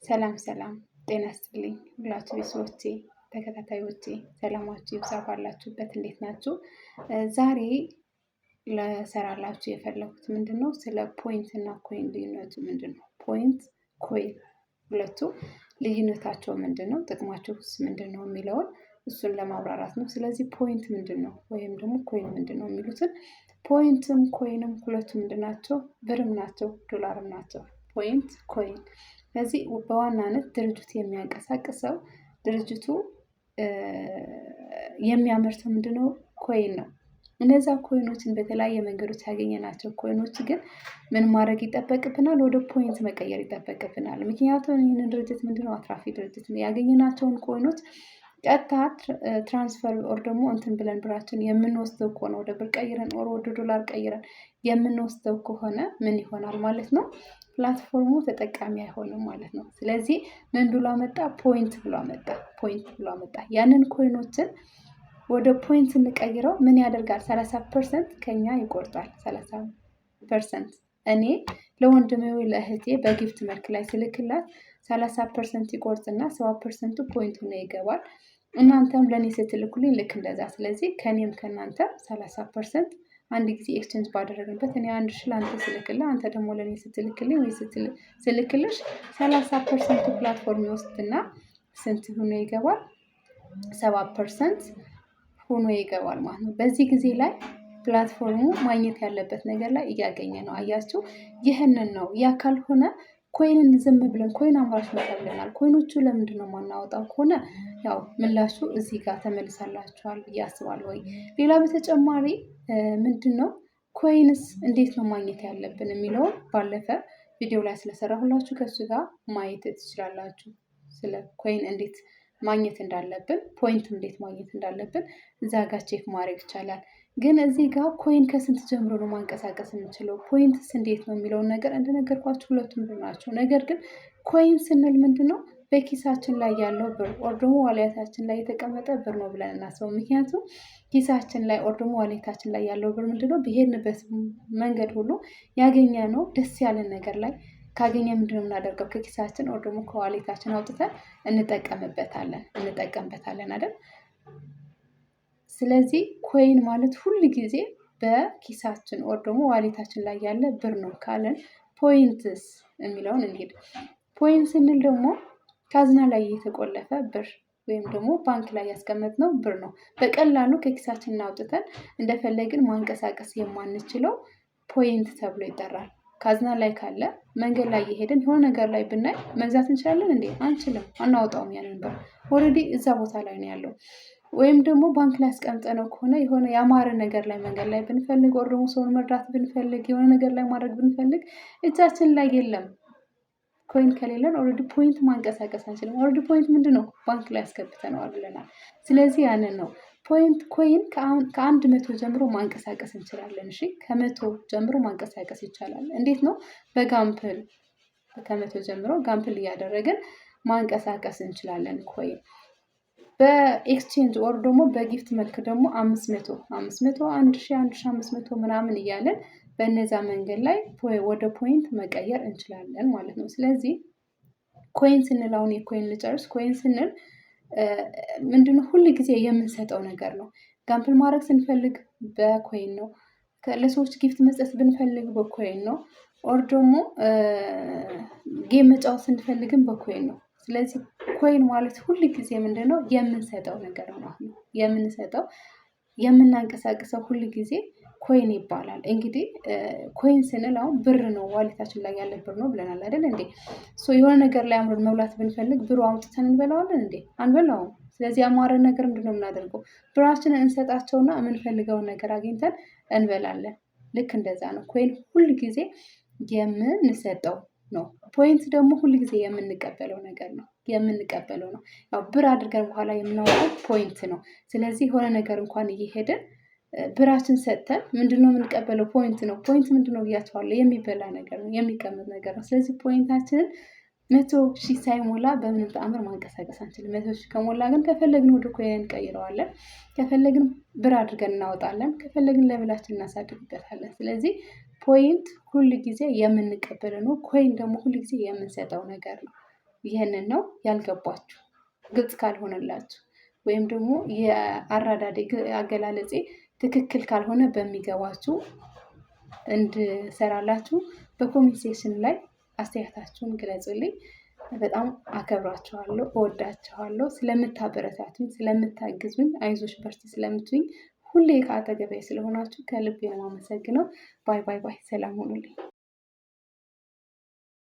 ሰላም ጤና ይስጥልኝ ሁላችሁ ቤተሰቦቼ ተከታታዮቼ ሰላማችሁ ይብዛ ባላችሁበት እንዴት ናችሁ? ዛሬ ልሰራላችሁ የፈለኩት ምንድነው ስለ ፖይንት እና ኮይን ልዩነቱ ምንድነው? ፖይንት ኮይን ሁለቱ ልዩነታቸው ምንድነው? ጥቅማቸውስ ምንድነው? የሚለውን እሱን ለማብራራት ነው። ስለዚህ ፖይንት ምንድነው ወይም ደግሞ ኮይን ምንድነው የሚሉትን ፖይንትም ኮይንም ሁለቱ ምንድናቸው? ብርም ናቸው ዶላርም ናቸው። ፖይንት ኮይን ስለዚህ በዋናነት ድርጅቱ የሚያንቀሳቅሰው ድርጅቱ የሚያመርተው ምንድነው? ኮይን ነው። እነዛ ኮይኖችን በተለያየ መንገዶች ያገኘናቸው ኮይኖች ግን ምን ማድረግ ይጠበቅብናል? ወደ ፖይንት መቀየር ይጠበቅብናል። ምክንያቱም ይህንን ድርጅት ምንድነው አትራፊ ድርጅት ነው። ያገኘናቸውን ኮይኖች ቀጥታ ትራንስፈር ኦር ደግሞ እንትን ብለን ብራችን የምንወስደው ከሆነ ወደ ብር ቀይረን ኦር ወደ ዶላር ቀይረን የምንወስደው ከሆነ ምን ይሆናል ማለት ነው? ፕላትፎርሙ ተጠቃሚ አይሆንም ማለት ነው። ስለዚህ ምን ብሎ አመጣ? ፖይንት ብሎ አመጣ። ፖይንት ብሎ አመጣ። ያንን ኮይኖችን ወደ ፖይንት እንቀይረው ምን ያደርጋል? 30% ከኛ ይቆርጣል። 30% እኔ ለወንድሜ ወይ ለእህቴ በጊፍት መልክ ላይ ስልክላት 30% ይቆርጥና 70% ፖይንት ሆኖ ይገባል። እናንተም ለኔ ስትልኩልኝ ልክ እንደዛ። ስለዚህ ከኔም ከናንተ 30% አንድ ጊዜ ኤክስቼንጅ ባደረግንበት እኔ 1000 ላንተ ስልክልህ አንተ ደግሞ ለኔ ስትልክልኝ ወይ ስልክልሽ 30% ፕላትፎርም ይወስድና ስንት ሆኖ ይገባል? 7% ሆኖ ይገባል ማለት ነው። በዚህ ጊዜ ላይ ፕላትፎርሙ ማግኘት ያለበት ነገር ላይ እያገኘ ነው። አያችሁ? ይህንን ነው። ያ ካልሆነ ኮይንን ዝም ብለን ኮይን አምራች ነው ተብለናል። ኮይኖቹ ለምንድን ነው የማናወጣው ከሆነ ያው ምላሹ እዚህ ጋር ተመልሳላችኋል ብዬ አስባለሁ። ወይ ሌላ በተጨማሪ ምንድነው ኮይንስ እንዴት ነው ማግኘት ያለብን የሚለውን ባለፈ ቪዲዮ ላይ ስለሰራሁላችሁ ከሱ ጋር ማየት ትችላላችሁ። ስለ ኮይን እንዴት ማግኘት እንዳለብን ፖይንት እንዴት ማግኘት እንዳለብን እዛ ጋር ቼክ ማድረግ ይቻላል። ግን እዚህ ጋር ኮይን ከስንት ጀምሮ ነው ማንቀሳቀስ የምንችለው? ፖይንትስ እንዴት ነው የሚለውን ነገር እንደነገርኳችሁ ሁለቱም ብር ናቸው። ነገር ግን ኮይን ስንል ምንድነው በኪሳችን ላይ ያለው ብር ኦር ደግሞ ዋሌታችን ላይ የተቀመጠ ብር ነው ብለን እናስበው። ምክንያቱም ኪሳችን ላይ ኦር ደግሞ ዋሌታችን ላይ ያለው ብር ምንድነው በሄድንበት መንገድ ሁሉ ያገኘነው ደስ ያለን ነገር ላይ ካገኘ ምንድነው የምናደርገው? ከኪሳችን ኦር ደግሞ ከዋሌታችን አውጥተን እንጠቀምበታለን አይደል? ስለዚህ ኮይን ማለት ሁል ጊዜ በኪሳችን ኦር ደግሞ ዋሌታችን ላይ ያለ ብር ነው ካለን ፖይንትስ የሚለውን እንሄድ። ፖይንት ስንል ደግሞ ካዝና ላይ የተቆለፈ ብር ወይም ደግሞ ባንክ ላይ ያስቀመጥነው ብር ነው። በቀላሉ ከኪሳችን አውጥተን እንደፈለግን ማንቀሳቀስ የማንችለው ፖይንት ተብሎ ይጠራል። ካዝና ላይ ካለ መንገድ ላይ እየሄድን የሆነ ነገር ላይ ብናይ መግዛት እንችላለን እንዴ? አንችልም። አናወጣውም ያንን ብር። ኦልሬዲ እዛ ቦታ ላይ ነው ያለው። ወይም ደግሞ ባንክ ላይ አስቀምጠነው ከሆነ የሆነ ያማረ ነገር ላይ መንገድ ላይ ብንፈልግ ኦር ደግሞ ሰውን መርዳት ብንፈልግ የሆነ ነገር ላይ ማድረግ ብንፈልግ እጃችን ላይ የለም። ኮይን ከሌለን ኦልሬዲ ፖይንት ማንቀሳቀስ አንችልም። ኦልሬዲ ፖይንት ምንድነው? ባንክ ላይ አስገብተነዋል ብለናል። ስለዚህ ያንን ነው ፖይንት ኮይን ከአንድ 100 ጀምሮ ማንቀሳቀስ እንችላለን። እሺ 100 ጀምሮ ማንቀሳቀስ ይቻላል። እንዴት ነው? በጋምፕል ከ100 ጀምሮ ጋምፕል እያደረግን ማንቀሳቀስ እንችላለን ኮይን። በኤክስቼንጅ ኦር ደግሞ በጊፍት መልክ ደግሞ 500 1000 1500 ምናምን እያለን በነዛ መንገድ ላይ ወደ ፖይንት መቀየር እንችላለን ማለት ነው። ስለዚህ ኮይን ስንል አሁን የኮይን ልጨርስ። ኮይን ስንል ምንድነው? ሁል ጊዜ የምንሰጠው ነገር ነው። ጋምፕል ማድረግ ስንፈልግ በኮይን ነው። ለሰዎች ጊፍት መስጠት ብንፈልግ በኮይን ነው። ኦር ደግሞ ጌም መጫወት ስንፈልግም በኮይን ነው። ስለዚህ ኮይን ማለት ሁል ጊዜ ምንድነው? የምንሰጠው ነገር ነው። የምንሰጠው የምናንቀሳቅሰው ሁል ጊዜ ኮይን ይባላል። እንግዲህ ኮይን ስንል አሁን ብር ነው፣ ዋሌታችን ላይ ያለ ብር ነው ብለናል አይደል እንዴ? የሆነ ነገር ላይ አምሮን መብላት ብንፈልግ ብሩ አውጥተን እንበላዋለን እንዴ? አንበላውም። ስለዚህ ያማረን ነገር ምንድነው የምናደርገው? ብራችንን እንሰጣቸውና የምንፈልገውን ነገር አግኝተን እንበላለን። ልክ እንደዛ ነው። ኮይን ሁል ጊዜ የምንሰጠው ነው። ፖይንት ደግሞ ሁል ጊዜ የምንቀበለው ነገር ነው። ያው ብር አድርገን በኋላ የምናወጣው ፖይንት ነው። ስለዚህ የሆነ ነገር እንኳን እየሄድን ብራችን ሰጥተን ምንድነው የምንቀበለው? ፖይንት ነው። ፖይንት ምንድነው ብያቸዋለሁ? የሚበላ ነገር ነው፣ የሚቀመጥ ነገር ነው። ስለዚህ ፖይንታችንን 100,000 ሳይሞላ በምንም ተአምር ማንቀሳቀስ አንችልም። 100,000 ከሞላ ግን ከፈለግን ወደ ኮይን እንቀይረዋለን፣ ከፈለግን ብር አድርገን እናወጣለን፣ ከፈለግን ለብላችን እናሳድግበታለን። ስለዚህ ፖይንት ሁል ጊዜ የምንቀበለው ነው። ኮይን ደግሞ ሁል ጊዜ የምንሰጠው ነገር ነው። ይህንን ነው ያልገባችሁ ግልጽ ካልሆነላችሁ ወይም ደግሞ የአራዳዴ አገላለጼ ትክክል ካልሆነ በሚገባችሁ እንድሰራላችሁ በኮሜንት ሴክሽን ላይ አስተያየታችሁን ግለጹልኝ። በጣም አከብራችኋለሁ፣ እወዳችኋለሁ። ስለምታበረታቱኝ፣ ስለምታግዙኝ፣ አይዞሽ በርቺ ስለምትሉኝ ሁሌ ከአጠገቤ ስለሆናችሁ ከልቤ ነው የማመሰግነው። ባይ ባይ ባይ። ሰላም ሁኑልኝ።